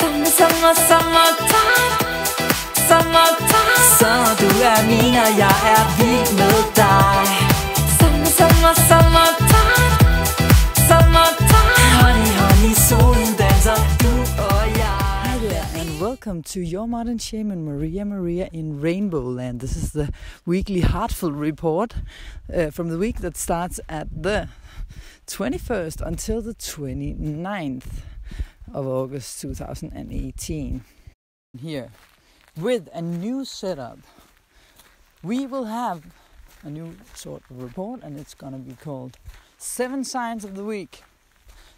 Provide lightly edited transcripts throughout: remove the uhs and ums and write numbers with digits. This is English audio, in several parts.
Summertime, summertime. Så du min, og jeg vild med dig. Summertime, summertime. Honey, solen danser, du og jeg. Hi there, and welcome to your modern shaman, Maria in RainbowLand. This is the weekly heartful report from the week that starts at the 21st until the 29th of August 2018. Here, with a new setup, we will have a new sort of report, and it's gonna be called 7 Signs of the Week,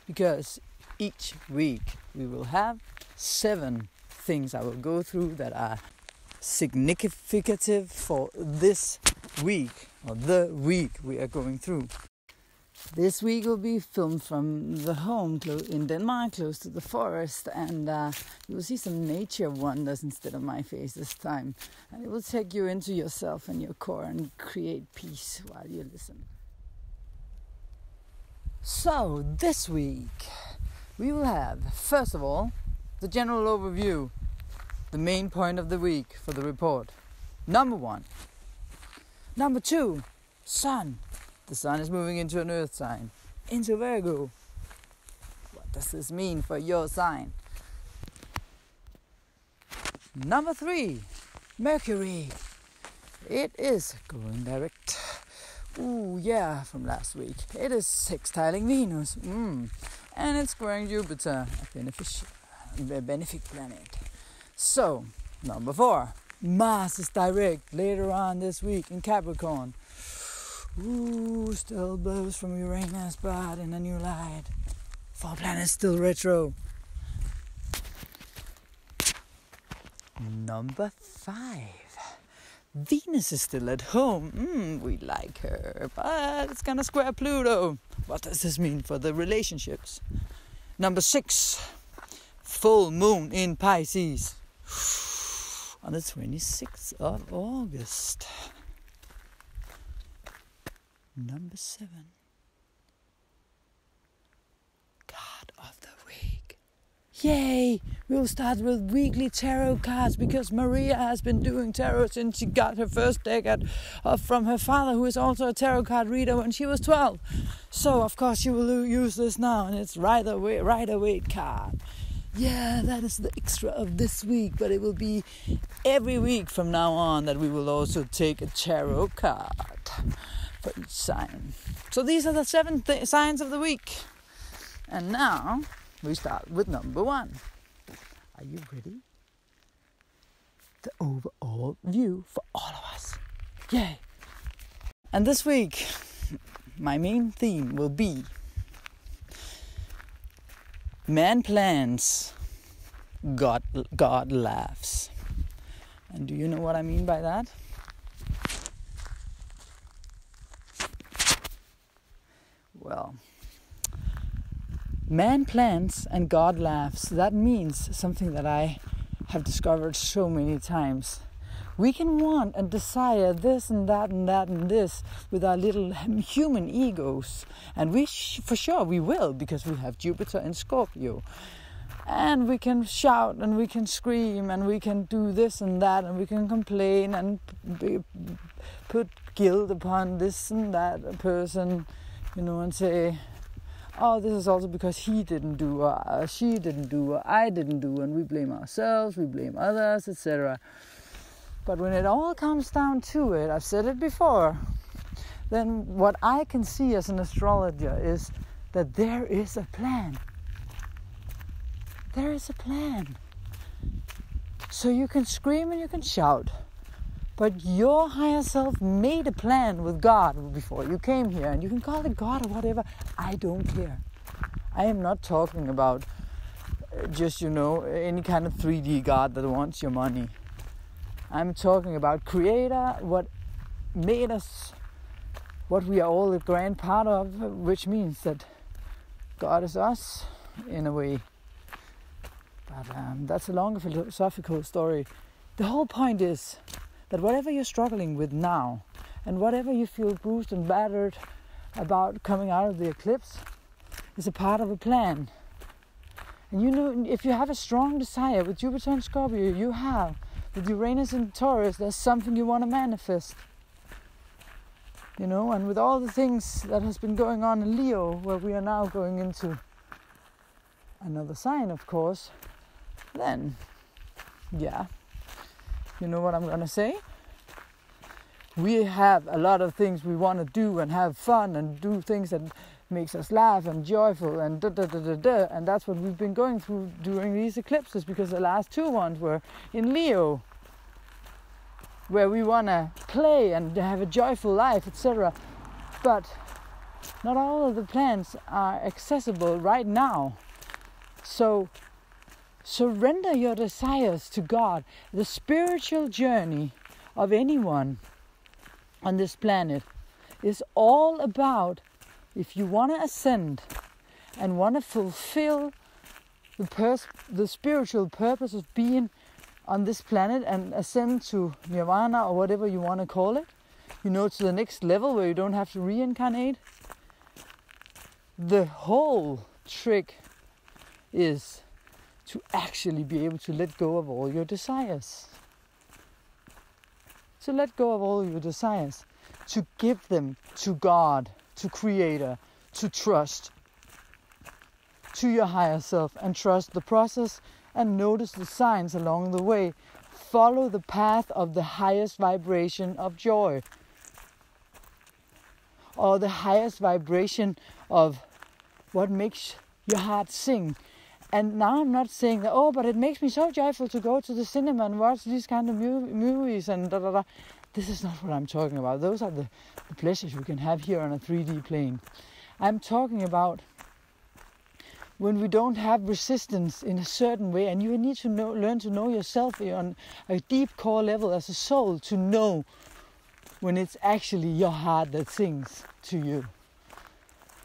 because each week we will have 7 things I will go through that are significant for this week, or the week we are going through. This week will be filmed from the home in Denmark, close to the forest, and you will see some nature wonders instead of my face this time. And it will take you into yourself and your core and create peace while you listen. So, this week we will have, first of all, the general overview, the main point of the week for the report. Number 1. Number 2, Sun. The sun is moving into an earth sign, into Virgo. What does this mean for your sign? Number 3, Mercury. It is going direct. Ooh, yeah, from last week. It is sextiling Venus. And it's squaring Jupiter, a benefic planet. So, number 4, Mars is direct later on this week in Capricorn. Ooh, still blows from Uranus, but in a new light. 4 planets still retro. Number 5. Venus is still at home. We like her, but it's gonna square Pluto. What does this mean for the relationships? Number 6. Full moon in Pisces on the 26th of August. Number 7. Card of the week. Yay! We'll start with weekly tarot cards, because Maria has been doing tarot since she got her first deck from her father, who is also a tarot card reader, when she was 12. So of course she will use this now, and it's Rider-Waite card. Yeah, that is the extra of this week, but it will be every week from now on that we will also take a tarot card for each sign. So these are the 7 signs of the week. And now we start with number 1. Are you ready? The overall view for all of us. Yay! And this week, my main theme will be man plans, God laughs. And do you know what I mean by that? Well, man plans and God laughs. That means something that I have discovered so many times. We can want and desire this and that and that and this with our little human egos. And for sure we will, because we have Jupiter in Scorpio. And we can shout and we can scream and we can do this and that, and we can complain and put guilt upon this and that person, and say, oh, this is also because he didn't do, or she didn't do, or I didn't do, and we blame ourselves, we blame others, etc. But when it all comes down to it, I've said it before, then what I can see as an astrologer is that there is a plan. There is a plan. So you can scream and you can shout, but your higher self made a plan with God before you came here, and you can call it God or whatever. I don't care. I am not talking about just, any kind of 3D God that wants your money. I'm talking about Creator, what made us, what we are all a grand part of, which means that God is us, in a way. But that's a longer philosophical story. The whole point is that whatever you're struggling with now, and whatever you feel bruised and battered about coming out of the eclipse, is a part of a plan. And you know, if you have a strong desire with Jupiter and Scorpio, you have with Uranus and Taurus, there's something you want to manifest. You know, and with all the things that has been going on in Leo, where we are now going into another sign, of course, then, yeah, you know what I'm going to say? We have a lot of things we want to do and have fun and do things that makes us laugh and joyful and da-da-da-da-da. And that's what we've been going through during these eclipses, because the last two ones were in Leo, where we want to play and have a joyful life, etc. But not all of the plans are accessible right now. So surrender your desires to God. The spiritual journey of anyone on this planet is all about, if you want to ascend and want to fulfill the spiritual purpose of being on this planet and ascend to nirvana or whatever you want to call it, you know, to the next level where you don't have to reincarnate. The whole trick is to actually be able to let go of all your desires. To let go of all your desires. To give them to God, to Creator, to trust, to your higher self, and trust the process and notice the signs along the way. Follow the path of the highest vibration of joy, or the highest vibration of what makes your heart sing. And now I'm not saying that, oh, but it makes me so joyful to go to the cinema and watch these kind of movies and da da da. This is not what I'm talking about. Those are the pleasures you can have here on a 3D plane. I'm talking about when we don't have resistance in a certain way, and you need to learn to know yourself on a deep core level as a soul, to know when it's actually your heart that sings to you.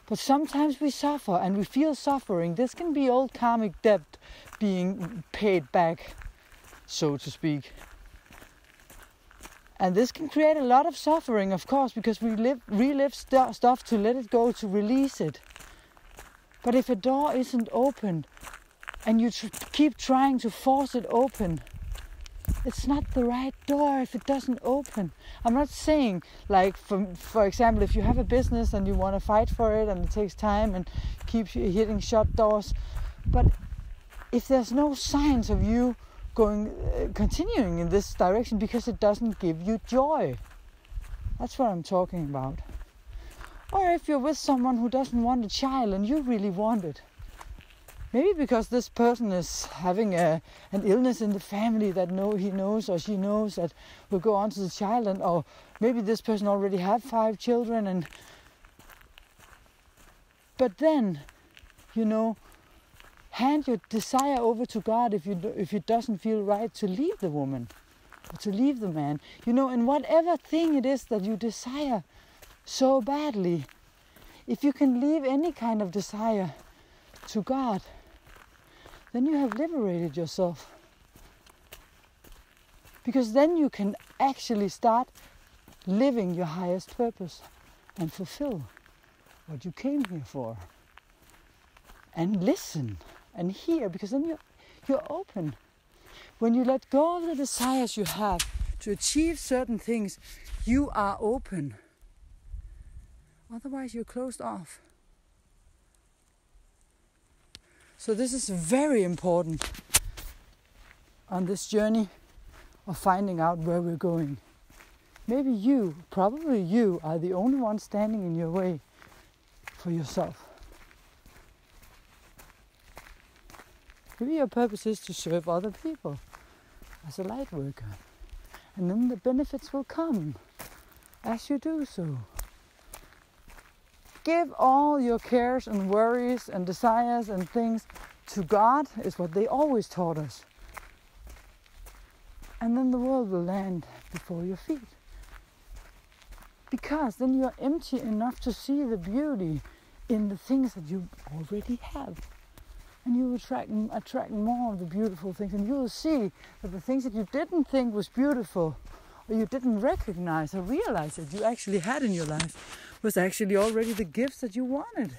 But sometimes we suffer and we feel suffering. This can be old karmic debt being paid back, so to speak. And this can create a lot of suffering, of course, because we relive stuff to let it go, to release it. But if a door isn't open and you keep trying to force it open, it's not the right door if it doesn't open. I'm not saying, like, for example, if you have a business and you want to fight for it and it takes time and keep hitting shut doors. But if there's no signs of you continuing in this direction because it doesn't give you joy, that's what I'm talking about. Or if you're with someone who doesn't want a child and you really want it, maybe because this person is having an illness in the family that he knows or she knows that will go on to the child, or maybe this person already had 5 children, but then, you know, hand your desire over to God if it doesn't feel right to leave the woman or to leave the man. You know, and whatever thing it is that you desire so badly, if you can leave any kind of desire to God, then you have liberated yourself. Because then you can actually start living your highest purpose and fulfill what you came here for. And listen and hear, because then you're open. When you let go of the desires you have to achieve certain things, you are open. Otherwise, you're closed off. So this is very important on this journey of finding out where we're going. Maybe probably you, are the only one standing in your way for yourself. Maybe your purpose is to serve other people as a light worker. And then the benefits will come as you do so. Give all your cares and worries and desires and things to God, is what they always taught us. And then the world will land before your feet. Because then you're empty enough to see the beauty in the things that you already have. And you attract more of the beautiful things. And you will see that the things that you didn't think was beautiful, or you didn't recognize or realize that you actually had in your life, was actually already the gifts that you wanted.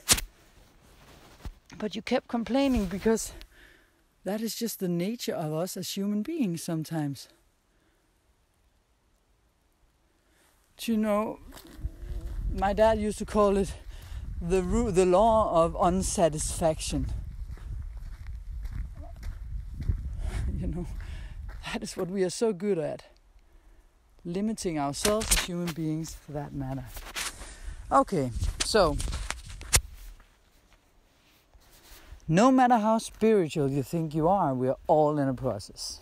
But you kept complaining because That is just the nature of us as human beings sometimes. Do you know, my dad used to call it the law of unsatisfaction. You know, that is what we are so good at. Limiting ourselves as human beings for that matter. Okay, so no matter how spiritual you think you are, we are all in a process.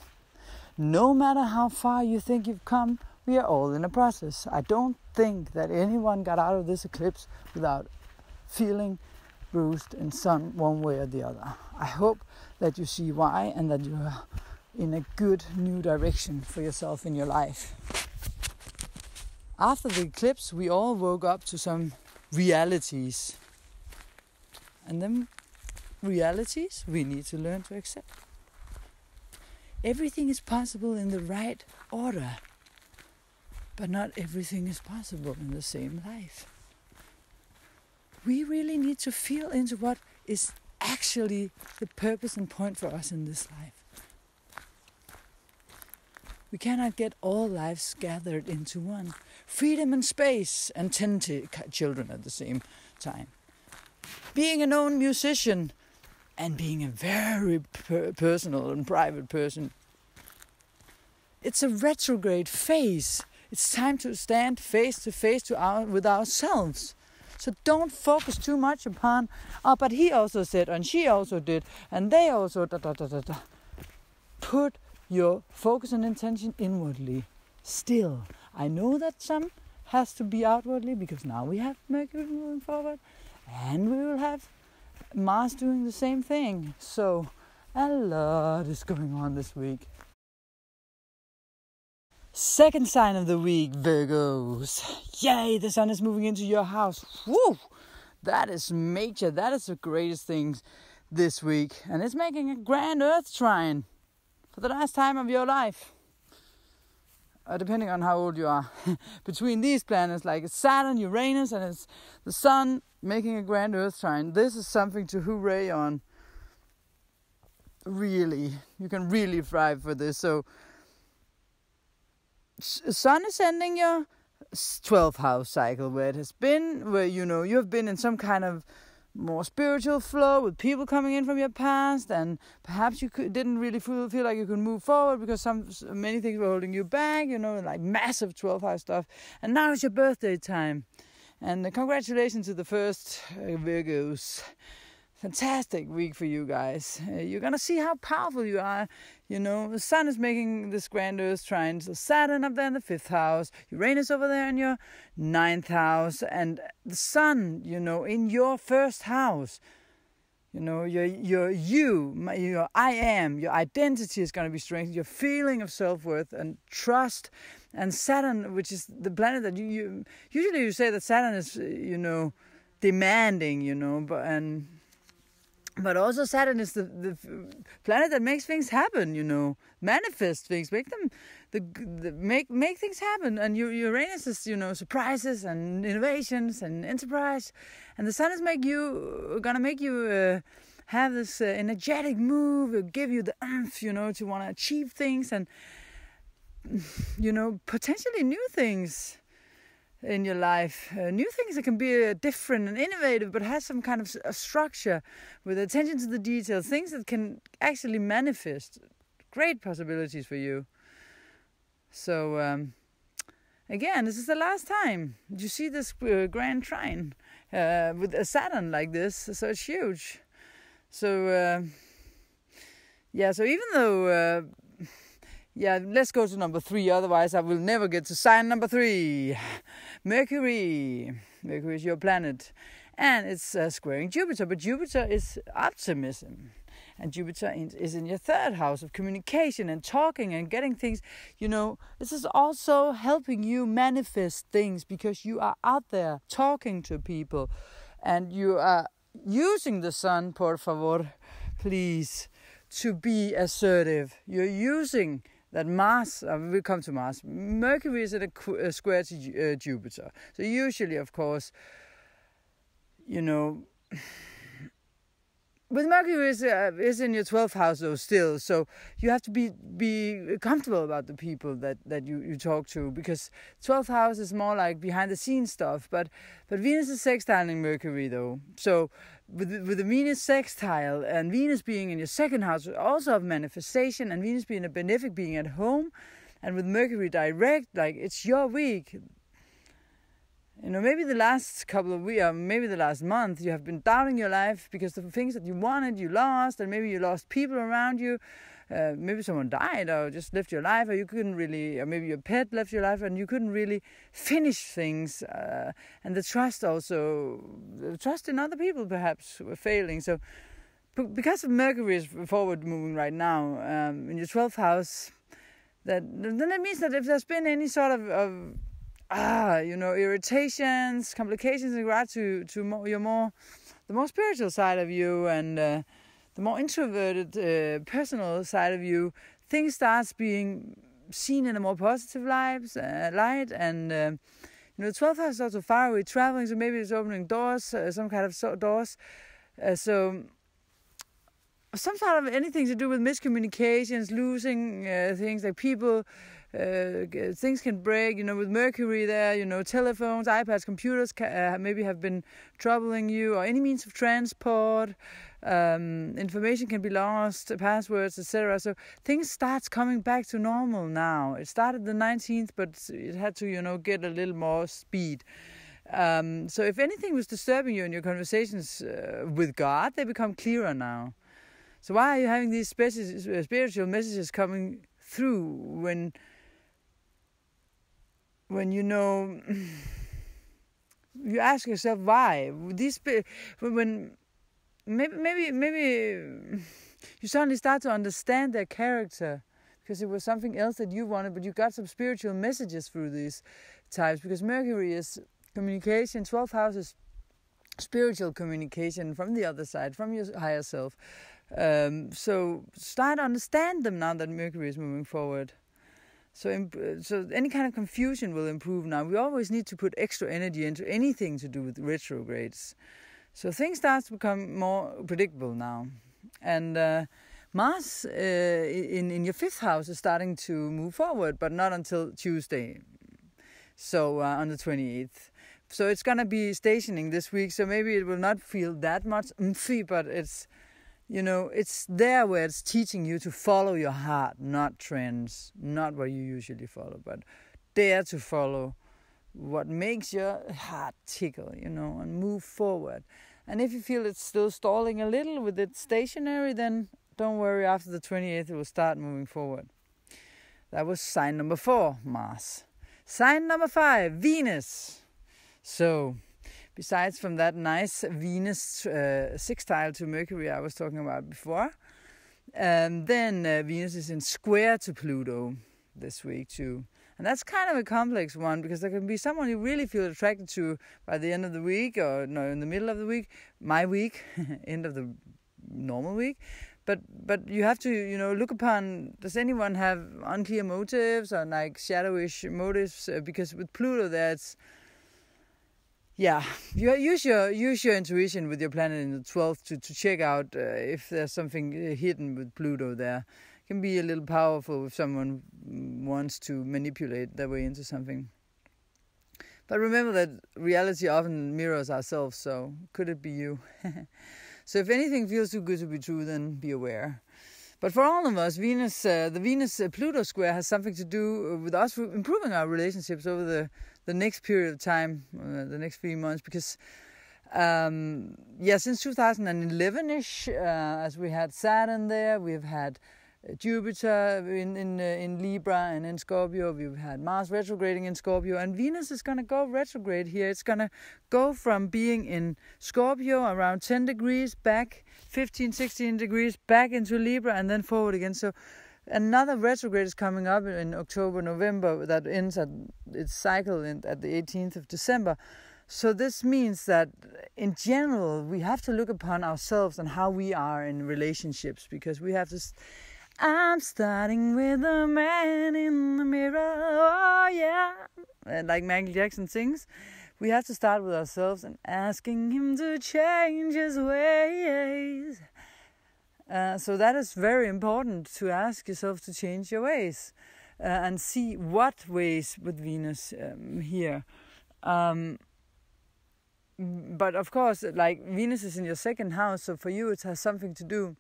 No matter how far you think you've come, we are all in a process. I don't think that anyone got out of this eclipse without feeling bruised in some one way or the other. I hope that you see why and that you are in a good new direction for yourself in your life. After the eclipse, we all woke up to some realities. And them realities we need to learn to accept. Everything is possible in the right order, but not everything is possible in the same life. We really need to feel into what is actually the purpose and point for us in this life. We cannot get all lives gathered into one. Freedom and space and 10 children at the same time. Being a known musician and being a very personal and private person. It's a retrograde phase. It's time to stand face to face with ourselves. So don't focus too much upon, but he also said, and she also did, and they also Put your focus and intention inwardly. Still, I know that some has to be outwardly, because now we have Mercury moving forward, and we will have Mars doing the same thing. So a lot is going on this week. Second sign of the week, Virgos. Yay, the sun is moving into your house. Woo! That is major. That is the greatest thing this week. And it's making a grand earth trine for the last time of your life. Depending on how old you are. Between these planets, like Saturn, Uranus, and it's the sun making a grand earth trine. This is something to hooray on. Really. You can really thrive for this. So, sun is ending your 12th house cycle, where it has been, where you have been in some kind of more spiritual flow with people coming in from your past, and perhaps you didn't really feel like you could move forward because many things were holding you back, like massive 12th house stuff. And now it's your birthday time, and congratulations to the first Virgos. Fantastic week for you guys. You're going to see how powerful you are. The sun is making this grand earth trine. So Saturn up there in the 5th house. Uranus over there in your 9th house. And the sun, in your 1st house. Your I am, your identity is going to be strengthened. Your feeling of self-worth and trust. And Saturn, which is the planet that you usually you say that Saturn is, demanding, but also Saturn is the planet that makes things happen, manifest things, make them make things happen. And Uranus is, surprises and innovations and enterprise. And the sun is gonna make you have this energetic move, give you the oomph, to want to achieve things and, potentially new things in your life, new things that can be different and innovative, but has some kind of a structure with attention to the details, things that can actually manifest. Great possibilities for you. So, again, this is the last time you see this grand trine with a Saturn like this, so it's huge. So, so even though... let's go to number 3. Otherwise, I will never get to sign number 3. Mercury. Mercury is your planet. And it's squaring Jupiter. But Jupiter is optimism. And Jupiter is in your 3rd house of communication and talking and getting things. This is also helping you manifest things because you are out there talking to people. And you are using the sun, por favor, please, to be assertive. You're using... that Mars, we'll come to Mars. Mercury is at a square to Jupiter. So usually, of course, With Mercury is in your 12th house though still, so you have to be comfortable about the people that you talk to, because 12th house is more like behind the scenes stuff, but Venus is sextiling Mercury though. So with the Venus sextile and Venus being in your second house, also of manifestation, and Venus being a benefic, being at home, and with Mercury direct, like it's your week. Maybe the last couple of weeks, maybe the last month, you have been doubting your life because the things that you wanted, you lost, and maybe you lost people around you. Maybe someone died or just left your life, or you couldn't really, or maybe your pet left your life and you couldn't really finish things. And the trust in other people perhaps were failing. So because of Mercury is forward moving right now in your 12th house, then that means that if there's been any sort of irritations, complications in regard to the more spiritual side of you, and the more introverted personal side of you, things starts being seen in a more positive light, and the 12th house is also far away traveling, so maybe it's opening doors, some kind of doors, so some sort of anything to do with miscommunications, losing things, like people. Things can break, with Mercury there, telephones, iPads, computers maybe have been troubling you, or any means of transport, information can be lost, passwords, etc. So things starts coming back to normal now. It started the 19th, but it had to, get a little more speed. So if anything was disturbing you in your conversations with God, they become clearer now. So why are you having these spiritual messages coming through when you ask yourself why? When maybe you suddenly start to understand their character because it was something else that you wanted, but you got some spiritual messages through these types, because Mercury is communication, 12th house is spiritual communication from the other side, from your higher self. So start to understand them now that Mercury is moving forward. So any kind of confusion will improve now. We always need to put extra energy into anything to do with retrogrades. So things start to become more predictable now. And Mars in your 5th house is starting to move forward, but not until Tuesday. So on the 28th. So it's going to be stationing this week. So maybe it will not feel that much umphy, but it's there where it's teaching you to follow your heart, not trends, not what you usually follow, but dare to follow what makes your heart tickle, and move forward. And if you feel it's still stalling a little with it stationary, then don't worry, after the 28th it will start moving forward. That was sign number 4, Mars. Sign number 5, Venus. So besides from that nice Venus sextile to Mercury I was talking about before, then Venus is in square to Pluto this week too. And that's kind of a complex one, because there can be someone you really feel attracted to by the end of the week, or in the middle of the week, my week, end of the normal week. But you have to, look upon, does anyone have unclear motives or like shadowish motives? Because with Pluto there, it's, you use your intuition with your planet in the 12th to check out if there's something hidden with Pluto there. It can be a little powerful if someone wants to manipulate their way into something. But remember that reality often mirrors ourselves, so could it be you? So if anything feels too good to be true, then be aware. But for all of us, the Venus-Pluto square has something to do with us improving our relationships over the next period of time, the next 3 months. Because, since 2011-ish, as we had Saturn there, we've had Jupiter in Libra and in Scorpio. We've had Mars retrograding in Scorpio, and Venus is going to go retrograde here. It's going to go from being in Scorpio around 10 degrees back 15, 16 degrees back into Libra, and then forward again. So another retrograde is coming up in October, November, that ends at its cycle at the 18th of December. So this means that in general we have to look upon ourselves and how we are in relationships, because we have to I'm starting with a man in the mirror, oh yeah, and like Michael Jackson sings, we have to start with ourselves and asking him to change his ways. So that is very important to ask yourself to change your ways and see what ways with Venus here. But of course, like Venus is in your second house, so for you it has something to do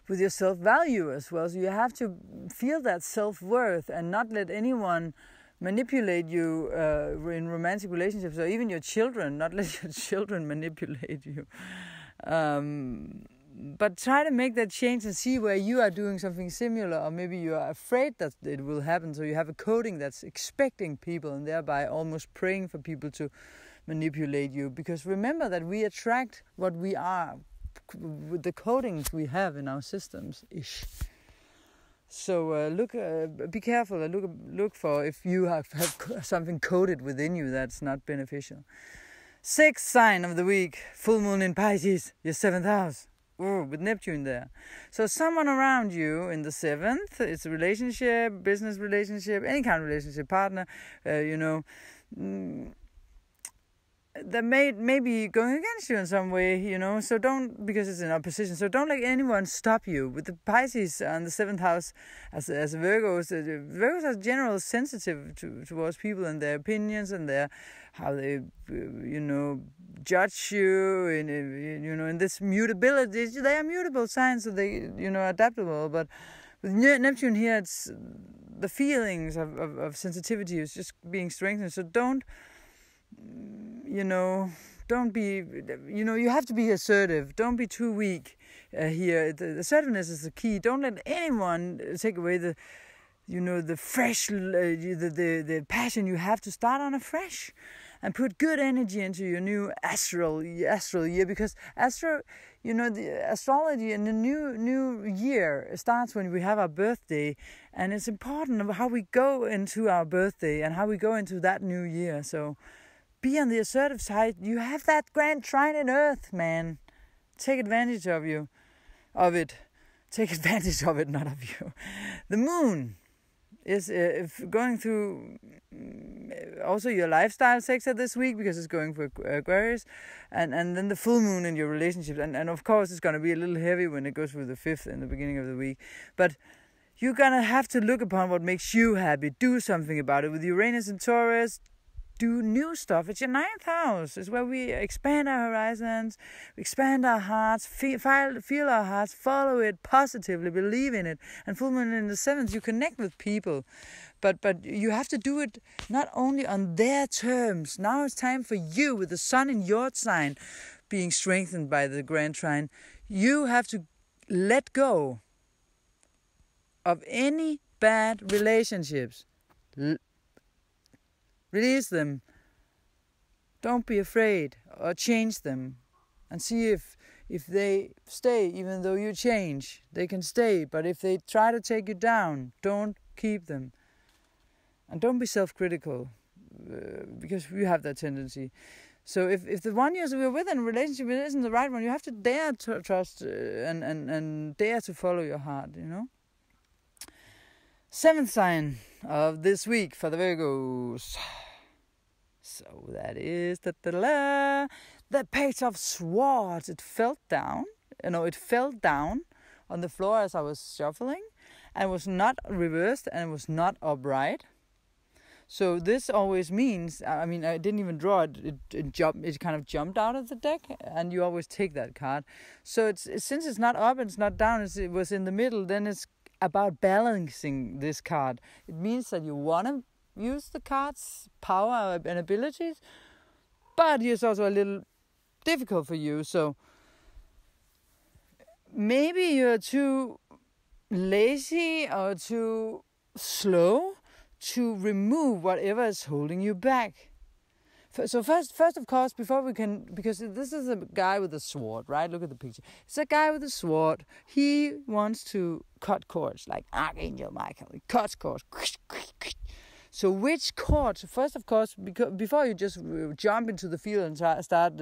with your self-value as well. So you have to feel that self-worth and not let anyone manipulate you in romantic relationships, or even your children, not let your children manipulate you. But try to make that change and see where you are doing something similar, or maybe you are afraid that it will happen. So you have a coding that's expecting people and thereby almost praying for people to manipulate you. Because remember that we attract what we are with the codings we have in our systems-ish. So be careful and look for if you have something coded within you that's not beneficial. Sixth sign of the week, full moon in Pisces, your 7th house. Ooh, with Neptune there. So someone around you in the 7th, it's a relationship, business relationship, any kind of relationship, partner, that may be going against you in some way, so don't, because it's in opposition, so don't let anyone stop you. With the Pisces on the 7th house as Virgos, Virgos are generally sensitive towards people and their opinions and how they, judge you, in this mutability. They are mutable signs, so they, adaptable, but with Neptune here, it's the feelings of sensitivity is just being strengthened, so don't be, you have to be assertive. Don't be too weak here. The assertiveness is the key. Don't let anyone take away the fresh, the passion you have to start on afresh, and put good energy into your new astral year, because the astrology and the new year starts when we have our birthday, and it's important how we go into our birthday and how we go into that new year. So be on the assertive side. You have that grand trine in Earth, man. Take advantage of it. Take advantage of it, not of you. The moon is going through also your lifestyle sector this week, because it's going for Aquarius, and then the full moon in your relationships, and of course it's going to be a little heavy when it goes through the 5th in the beginning of the week, but you're going to have to look upon what makes you happy. Do something about it. With Uranus and Taurus, do new stuff. It's your 9th house. It's where we expand our horizons, expand our hearts, feel our hearts, follow it positively, believe in it. And full moon in the 7th, you connect with people. But you have to do it not only on their terms. Now it's time for you, with the sun in your sign being strengthened by the grand trine. You have to let go of any bad relationships. Release them. Don't be afraid, or change them, and see if they stay. Even though you change, they can stay. But if they try to take you down, don't keep them. And don't be self-critical, because we have that tendency. So if the one you're with in a relationship isn't the right one, you have to dare to trust and dare to follow your heart. 7th sign of this week for the Virgos. So that is the Page of Swords. It fell down on the floor as I was shuffling, and it was not reversed, and it was not upright. So this always means, I didn't even draw it. It kind of jumped out of the deck, and you always take that card. So since it's not up and it's not down, it was in the middle, then it's about balancing this card. It means that you want to use the card's power and abilities, but it's also a little difficult for you. So maybe you're too lazy or too slow to remove whatever is holding you back. So first, of course, before we can, because this is a guy with a sword, right? Look at the picture. It's a guy with a sword. He wants to cut cords, like Archangel Michael. He cuts cords. So which cord? First, of course, before you just jump into the field and start,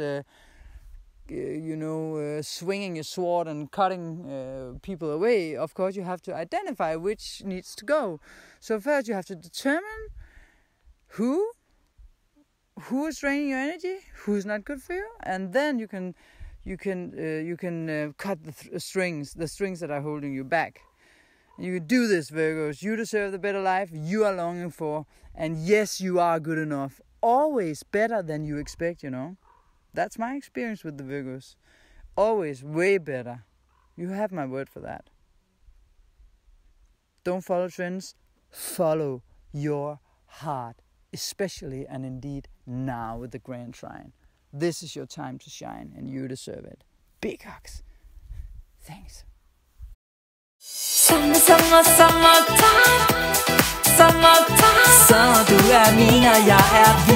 swinging your sword and cutting people away, of course, you have to identify which needs to go. So first, you have to determine who is draining your energy, who is not good for you, and then you can you can cut the strings that are holding you back. You do this, Virgos. You deserve the better life you are longing for. And yes, you are good enough. Always better than you expect, you know. That's my experience with the Virgos. Always way better. You have my word for that. Don't follow trends. Follow your heart. Especially and indeed now with the Grand Trine. This is your time to shine and you deserve it. Big hugs. Thanks. Summertime, summertime. Så du er min, og jeg er din.